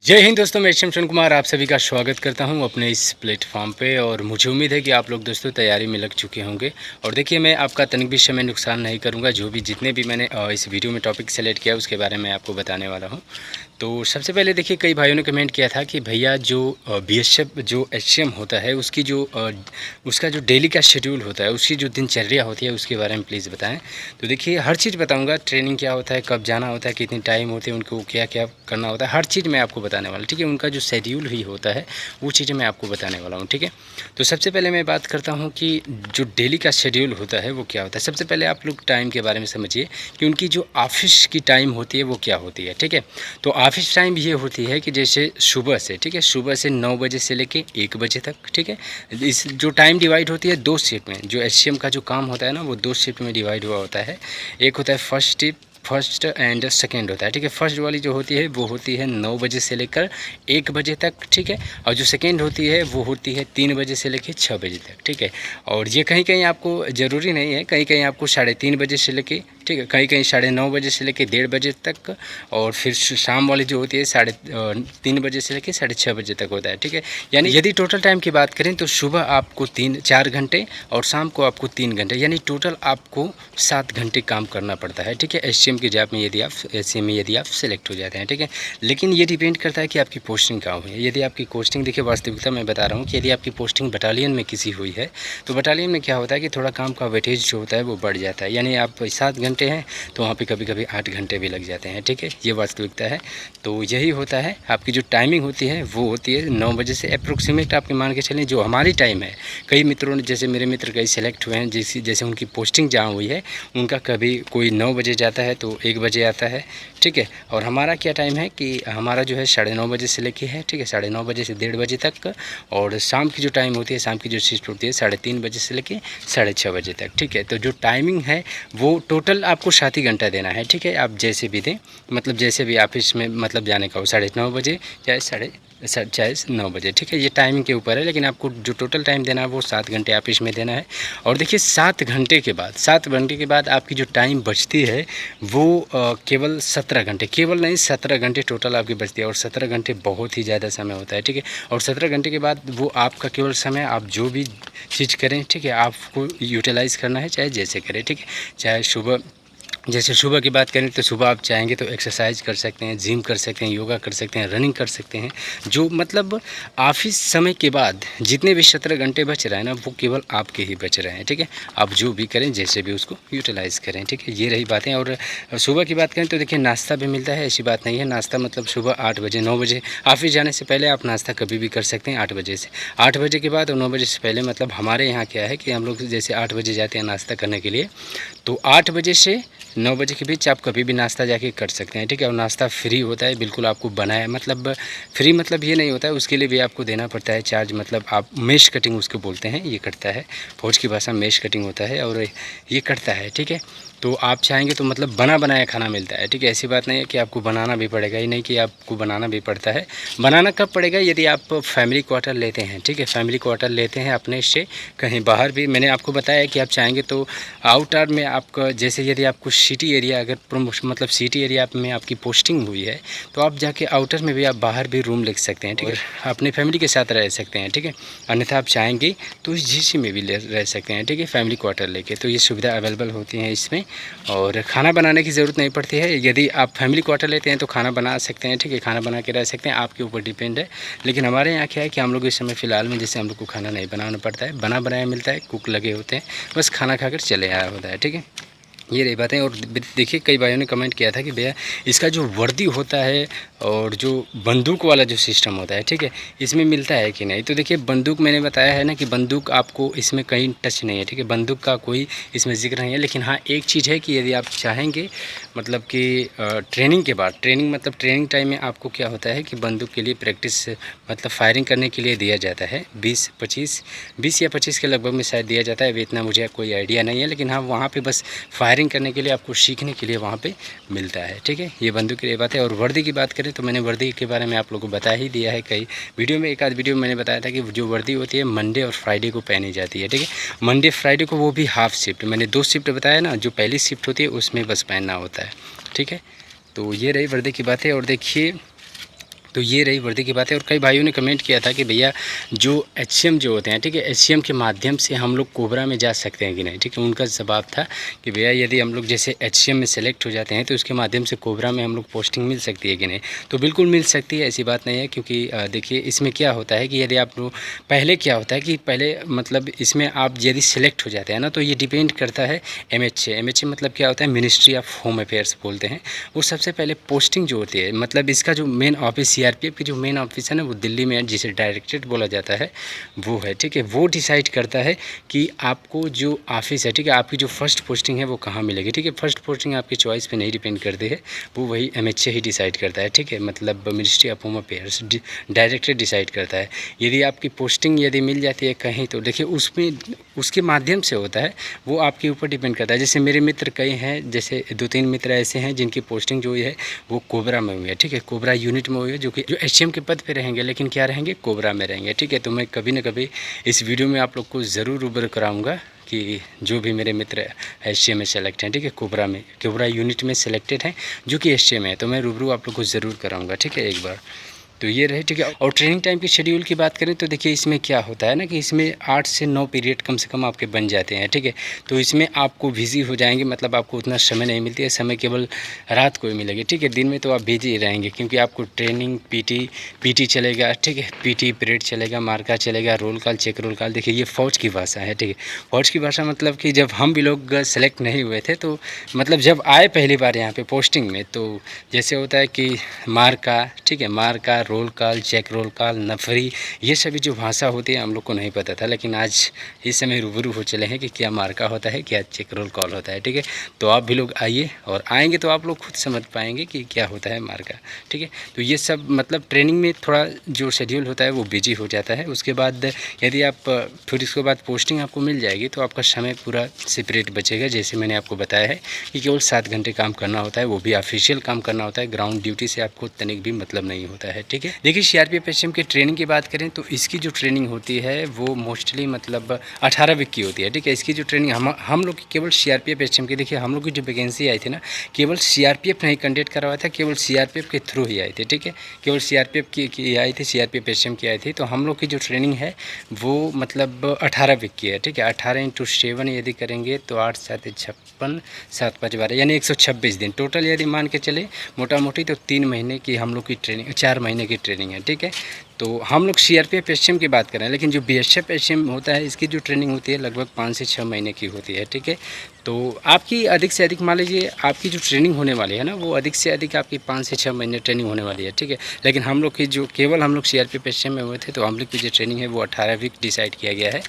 जय हिंद दोस्तों, मैं शिमशन कुमार आप सभी का स्वागत करता हूं अपने इस प्लेटफॉर्म पे। और मुझे उम्मीद है कि आप लोग दोस्तों तैयारी में लग चुके होंगे। और देखिए, मैं आपका तनिक भी समय नुकसान नहीं करूंगा। जो भी जितने भी मैंने इस वीडियो में टॉपिक सेलेक्ट किया उसके बारे में आपको बताने वाला हूं। तो सबसे पहले देखिए, कई भाइयों ने कमेंट किया था कि भैया जो बीएसएफ जो एचसीएम होता है उसकी जो उसका जो डेली का शेड्यूल होता है, उसकी जो दिनचर्या होती है उसके बारे में प्लीज़ बताएं। तो देखिए, हर चीज़ बताऊंगा। ट्रेनिंग क्या होता है, कब जाना होता है, कितनी टाइम होती है, उनको क्या क्या करना होता है, हर चीज़ मैं आपको बताने वाला। ठीक है, उनका जो शेड्यूल ही होता है वो चीज़ें मैं आपको बताने वाला हूँ। ठीक है, तो सबसे पहले मैं बात करता हूँ कि जो डेली का शेड्यूल होता है वो क्या होता है। सबसे पहले आप लोग टाइम के बारे में समझिए कि उनकी जो ऑफिस की टाइम होती है वो क्या होती है। ठीक है, तो ऑफिस टाइम ये होती है कि जैसे सुबह से, ठीक है, सुबह से 9 बजे से लेके 1 बजे तक। ठीक है, इस जो टाइम डिवाइड होती है 2 शिफ्ट में। जो एचसीएम का जो काम होता है ना, वो 2 शिफ्ट में डिवाइड हुआ होता है। एक होता है फर्स्ट एंड सेकेंड होता है। ठीक है, फर्स्ट वाली जो होती है वो होती है 9 बजे से लेकर 1 बजे तक। ठीक है, और जो सेकेंड होती है वो होती है 3 बजे से लेकर 6 बजे तक। ठीक है, और ये कहीं कहीं आपको ज़रूरी नहीं है, कहीं कहीं आपको 3:30 बजे से लेके, ठीक है, कहीं कहीं 9:30 बजे से लेकर 1:30 बजे तक। और फिर शाम वाली जो होती है 3:30 बजे से लेकर 6:30 बजे तक होता है। ठीक है, यानी यदि टोटल टाइम की बात करें तो सुबह आपको 4 घंटे और शाम को आपको 3 घंटे, यानी टोटल आपको 7 घंटे काम करना पड़ता है। ठीक है, एचसीएम की जॉब में यदि आप सेलेक्ट हो जाते हैं। ठीक है, लेकिन ये डिपेंड करता है कि आपकी पोस्टिंग कहाँ हुई है। यदि आपकी पोस्टिंग, देखिए वास्तविकता मैं बता रहा हूँ कि यदि आपकी पोस्टिंग बटालियन में किसी हुई है तो बटालियन में क्या होता है कि थोड़ा काम का वेटेज जो होता है वो बढ़ जाता है। यानी आप 7 घंटे हैं तो वहाँ पे कभी कभी 8 घंटे भी लग जाते हैं। ठीक है, ये वास्तविकता है। तो यही होता है, आपकी जो टाइमिंग होती है वो होती है 9 बजे से अप्रोक्सीमेट आपके मान के चलें। जो हमारी टाइम है, कई मित्रों ने, जैसे मेरे मित्र कई सेलेक्ट हुए हैं, जैसे उनकी पोस्टिंग जहाँ हुई है उनका कभी कोई 9 बजे जाता है तो 1 बजे आता है। ठीक है, और हमारा क्या टाइम है कि हमारा जो है 9:30 बजे से लेके है, ठीक है, 9:30 बजे से 1:30 बजे तक। और शाम की जो टाइम होती है, शाम की जो शिफ्ट होती है 3:30 बजे से लेके 6:30 बजे तक। ठीक है, तो जो टाइमिंग है वो टोटल आपको 7 ही घंटा देना है। ठीक है, आप जैसे भी दें, मतलब जैसे भी ऑफिस में मतलब जाने का हो, 9:30 बजे चाहे 9 बजे। ठीक है, ये टाइमिंग के ऊपर है, लेकिन आपको जो टोटल टाइम देना है वो 7 घंटे ऑफिस में देना है। और देखिए, 7 घंटे के बाद आपकी जो टाइम बचती है वो केवल 17 घंटे, केवल नहीं 17 घंटे टोटल आपकी बचती है। और 17 घंटे बहुत ही ज़्यादा समय होता है। ठीक है, और 17 घंटे के बाद वो आपका केवल समय, आप जो भी चीज़ करें, ठीक है, आपको यूटिलाइज़ करना है, चाहे जैसे करें। ठीक है, चाहे जैसे सुबह की बात करें तो सुबह आप चाहेंगे तो एक्सरसाइज कर सकते हैं, जिम कर सकते हैं, योगा कर सकते हैं, रनिंग कर सकते हैं। जो मतलब ऑफिस समय के बाद जितने भी 17 घंटे बच रहे हैं ना, वो केवल आपके ही बच रहे हैं। ठीक है, आप जो भी करें, जैसे भी उसको यूटिलाइज़ करें। ठीक है, ये रही बातें। और सुबह की बात करें तो देखिए, नाश्ता भी मिलता है, ऐसी बात नहीं है। नाश्ता मतलब सुबह 8 बजे 9 बजे ऑफिस जाने से पहले आप नाश्ता कभी भी कर सकते हैं। 8 बजे से 8 बजे के बाद और 9 बजे से पहले, मतलब हमारे यहाँ क्या है कि हम लोग जैसे 8 बजे जाते हैं नाश्ता करने के लिए, तो 8 बजे से 9 बजे के बीच आप कभी भी नाश्ता जाके कर सकते हैं। ठीक है, और नाश्ता फ्री होता है, बिल्कुल आपको बनाया, मतलब फ्री मतलब ये नहीं होता है, उसके लिए भी आपको देना पड़ता है चार्ज। मतलब आप मेश कटिंग उसको बोलते हैं, ये कटता है, फौज की भाषा में मेश कटिंग होता है और ये कटता है। ठीक है, तो आप चाहेंगे तो मतलब बना बनाया खाना मिलता है। ठीक है, ऐसी बात नहीं है कि आपको बनाना भी पड़ेगा, ही नहीं कि आपको बनाना भी पड़ता है। बनाना कब पड़ेगा, यदि आप फैमिली क्वार्टर लेते हैं। ठीक है, फैमिली क्वार्टर लेते हैं अपने से कहीं बाहर भी। मैंने आपको बताया कि आप चाहेंगे तो आउटर में आपका, जैसे यदि आपको सिटी एरिया, अगर मतलब सिटी एरिया में आपकी पोस्टिंग हुई है तो आप जाके आउटर में भी, आप बाहर भी रूम ले सकते हैं। ठीक है, अपनी फैमिली के साथ रह सकते हैं। ठीक है, अन्यथा आप चाहेंगे तो इस जीसी में भी रह सकते हैं। ठीक है, फैमिली क्वार्टर लेके, तो ये सुविधा अवेलेबल होती है इसमें। और खाना बनाने की ज़रूरत नहीं पड़ती है। यदि आप फैमिली क्वार्टर लेते हैं तो खाना बना सकते हैं। ठीक है, खाना बना के रह सकते हैं, आपके ऊपर डिपेंड है। लेकिन हमारे यहाँ क्या है कि हम लोग इस समय फ़िलहाल में, जैसे हम लोग को खाना नहीं बनाना पड़ता है, बना बनाया मिलता है, कुक लगे होते हैं, बस खाना खाकर चले आया होता है। ठीक है, ये रही बातें। और देखिए, कई भाइयों ने कमेंट किया था कि भैया इसका जो वर्दी होता है और जो बंदूक वाला जो सिस्टम होता है, ठीक है, इसमें मिलता है कि नहीं। तो देखिए, बंदूक मैंने बताया है ना कि बंदूक आपको इसमें कहीं टच नहीं है। ठीक है, बंदूक का कोई इसमें जिक्र नहीं है। लेकिन हाँ, एक चीज़ है कि यदि आप चाहेंगे, मतलब कि ट्रेनिंग के बाद, मतलब ट्रेनिंग टाइम में आपको क्या होता है कि बंदूक के लिए प्रैक्टिस, मतलब फायरिंग करने के लिए दिया जाता है 20 या 25 के लगभग में शायद दिया जाता है। अभी इतना मुझे कोई आइडिया नहीं है, लेकिन हाँ, वहाँ पे बस फायरिंग करने के लिए, आपको सीखने के लिए वहाँ पे मिलता है। ठीक है, ये बंदूक की बात है। और वर्दी की बात करें तो मैंने वर्दी के बारे में आप लोगों को बता ही दिया है कई वीडियो में। एक आध वीडियो में मैंने बताया था कि जो वर्दी होती है मंडे और फ्राइडे को पहनी जाती है। ठीक है, मंडे फ्राइडे को, वो भी हाफ शिफ्ट। मैंने 2 शिफ्ट बताया ना, जो पहली शिफ्ट होती है उसमें बस पहनना होता है। ठीक है, तो ये रही वर्दी की बात है। और देखिए, तो ये रही वर्दी की बात है। और कई भाइयों ने कमेंट किया था कि भैया जो एचसीएम जो होते हैं, ठीक है, एचसीएम के माध्यम से हम लोग कोबरा में जा सकते हैं कि नहीं, ठीक है। उनका जवाब था कि भैया यदि हम लोग जैसे एचसीएम में सेलेक्ट हो जाते हैं तो उसके माध्यम से कोबरा में हम लोग पोस्टिंग मिल सकती है कि नहीं। तो बिल्कुल मिल सकती है, ऐसी बात नहीं है। क्योंकि देखिए इसमें क्या होता है कि यदि आप लोग पहले क्या होता है कि पहले मतलब इसमें आप यदि सिलेक्ट हो जाते हैं ना, तो ये डिपेंड करता है MHA मतलब क्या होता है, मिनिस्ट्री ऑफ होम अफेयर्स बोलते हैं। वो सबसे पहले पोस्टिंग जो होती है, मतलब इसका जो मेन ऑफिस CRPF की जो मेन ऑफिस है ना, वो दिल्ली में है, जिसे डायरेक्टरेट बोला जाता है, वो है, ठीक है। वो डिसाइड करता है कि आपको जो ऑफिस है, ठीक है, आपकी जो फर्स्ट पोस्टिंग है वो कहाँ मिलेगी, ठीक है। फर्स्ट पोस्टिंग आपकी चॉइस पे नहीं डिपेंड करती है, वो वही MHA ही डिसाइड करता है, ठीक है। मतलब ministry of home affairs directorate decide करता है। यदि आपकी पोस्टिंग यदि मिल जाती है कहीं, तो देखिए उसमें उसके माध्यम से होता है, वो आपके ऊपर डिपेंड करता है। जैसे मेरे मित्र कई हैं, जैसे 2-3 मित्र ऐसे हैं जिनकी पोस्टिंग जो है वो कोबरा में हुई है, ठीक है, कोबरा यूनिट में हुई है, जो कि जो HCM के पद पे रहेंगे, लेकिन क्या रहेंगे, कोबरा में रहेंगे, ठीक है। तो मैं कभी ना कभी इस वीडियो में आप लोग को ज़रूर रूबरू कराऊंगा कि जो भी मेरे मित्र HCM में सेलेक्ट हैं, ठीक है, कोबरा यूनिट में सेलेक्टेड हैं, जो कि HCM है, तो मैं रूबरू आप लोग को ज़रूर कराऊँगा, ठीक है, एक बार। तो ये रहे, ठीक है। और ट्रेनिंग टाइम की शेड्यूल की बात करें तो देखिए इसमें क्या होता है ना कि इसमें 8 से 9 पीरियड कम से कम आपके बन जाते हैं, ठीक है। तो इसमें आपको बिज़ी हो जाएंगे, मतलब आपको उतना समय नहीं मिलती है, समय केवल रात को ही मिलेगी, ठीक है। दिन में तो आप बिजी रहेंगे, क्योंकि आपको ट्रेनिंग पीटी चलेगा, ठीक है, पीटी पीरियड चलेगा, मार्का चलेगा, roll call, check roll call. देखिए ये फ़ौज की भाषा है, ठीक है। फ़ौज की भाषा मतलब कि जब हम भी लोग सेलेक्ट नहीं हुए थे, तो मतलब जब आए पहली बार यहाँ पे पोस्टिंग में, तो जैसे होता है कि मार्का, ठीक है, मार्का, roll call, check roll call, नफरी, ये सभी जो भाषा होती है हम लोग को नहीं पता था, लेकिन आज इस समय रूबरू हो चले हैं कि क्या मार्का होता है, क्या चेक रोल कॉल होता है, ठीक है। तो आप भी लोग आइए, और आएंगे तो आप लोग खुद समझ पाएंगे कि क्या होता है मार्का, ठीक है। तो ये सब मतलब ट्रेनिंग में थोड़ा जो शेड्यूल होता है वो बिजी हो जाता है। उसके बाद यदि आप फिर इसके बाद पोस्टिंग आपको मिल जाएगी, तो आपका समय पूरा सेपरेट बचेगा। जैसे मैंने आपको बताया है कि केवल 7 घंटे काम करना होता है, वो भी ऑफिशियल काम करना होता है, ग्राउंड ड्यूटी से आपको तनिक भी मतलब नहीं होता है, ठीक है। देखिए CRPF HCM की ट्रेनिंग की बात करें तो इसकी जो ट्रेनिंग होती है वो मोस्टली मतलब 18 वीक की होती है, ठीक है। इसकी जो ट्रेनिंग हम लोग की केवल CRPF HCM की, देखिए हम लोग की जो वैकेंसी आई थी ना, केवल CRPF नहीं कंडक्ट करवाया था, केवल CRPF के थ्रू ही आई थी, ठीक है। केवल CRPF की आई थी, CRPF HCM की आई थी। तो हम लोग की जो ट्रेनिंग है वो मतलब 18 वीक की है, ठीक है। 18 × 7 यदि करेंगे तो 8 7 56 7 5 12 यानी 126 दिन टोटल यदि मान के चले मोटा मोटी, तो 3 महीने की हम लोग की ट्रेनिंग, 4 महीने की ट्रेनिंग है, ठीक है। तो हम लोग CRPF HCM की बात करें, लेकिन जो BSF HCM होता है इसकी जो ट्रेनिंग होती है लगभग 5 से 6 महीने की होती है, ठीक है। तो आपकी अधिक से अधिक मान लीजिए आपकी जो ट्रेनिंग होने वाली है ना, वो अधिक से अधिक आपकी 5 से 6 महीने ट्रेनिंग होने वाली है, ठीक है। लेकिन हम लोग की जो केवल हम लोग CRPF HCM में हुए थे, तो हम लोग की जो ट्रेनिंग है वो 18 वीक डिसाइड किया गया है।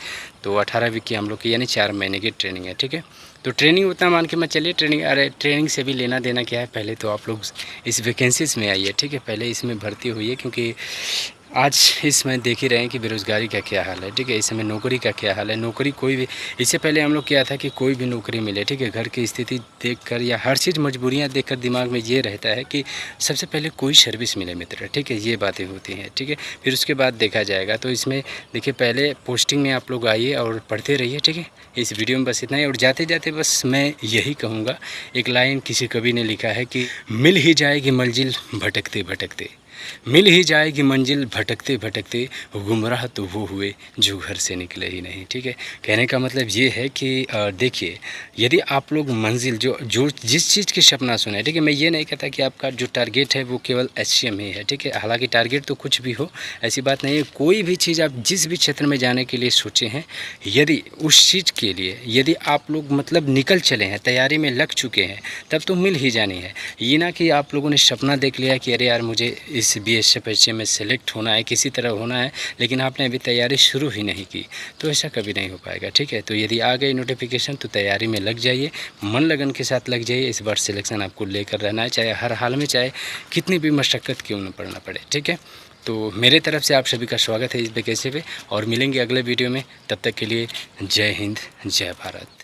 तो 18 वीक की हम लोग की यानी 4 महीने की ट्रेनिंग है, ठीक है। तो ट्रेनिंग उतना मान के मत चलिए, ट्रेनिंग से भी लेना देना क्या है, पहले तो आप लोग इस वैकेंसीज़ में आइए, ठीक है, पहले इसमें भर्ती हुई है। क्योंकि आज इस समय देख ही रहे हैं कि बेरोज़गारी का क्या हाल है, ठीक है। इस समय नौकरी का क्या हाल है, नौकरी कोई भी, इससे पहले हम लोग क्या था कि कोई भी नौकरी मिले, ठीक है, घर की स्थिति देखकर या हर चीज़ मजबूरियां देखकर दिमाग में ये रहता है कि सबसे पहले कोई सर्विस मिले मित्र, ठीक है, ये बातें होती हैं, ठीक है। फिर उसके बाद देखा जाएगा। तो इसमें देखिए पहले पोस्टिंग में आप लोग आइए और पढ़ते रहिए, ठीक है। इस वीडियो में बस इतना ही। और जाते जाते बस मैं यही कहूँगा, एक लाइन किसी कवि ने लिखा है कि मिल ही जाएगी मंजिल भटकते भटकते, मिल ही जाएगी मंजिल भटकते भटकते, गुमराह तो वो हुए जो घर से निकले ही नहीं, ठीक है। कहने का मतलब ये है कि देखिए यदि आप लोग मंजिल जो जिस चीज़ की सपना सुने, ठीक है, मैं ये नहीं कहता कि आपका जो टारगेट है वो केवल HCM ही है, ठीक है। हालांकि टारगेट तो कुछ भी हो, ऐसी बात नहीं है। कोई भी चीज़ आप जिस भी क्षेत्र में जाने के लिए सोचे हैं, यदि उस चीज़ के लिए यदि आप लोग मतलब निकल चले हैं, तैयारी में लग चुके हैं, तब तो मिल ही जानी है। ये ना कि आप लोगों ने सपना देख लिया कि अरे यार मुझे इस BSF HCM में सेलेक्ट होना है, किसी तरह होना है, लेकिन आपने अभी तैयारी शुरू ही नहीं की, तो ऐसा कभी नहीं हो पाएगा, ठीक है। तो यदि आ गई नोटिफिकेशन तो तैयारी में लग जाइए, मन लगन के साथ लग जाइए। इस बार सिलेक्शन आपको लेकर रहना है, चाहे हर हाल में, चाहे कितनी भी मशक्क़त क्यों न पड़ना पड़े, ठीक है। तो मेरे तरफ से आप सभी का स्वागत है इस वैकेंसी पे, और मिलेंगे अगले वीडियो में। तब तक के लिए जय हिंद, जय भारत।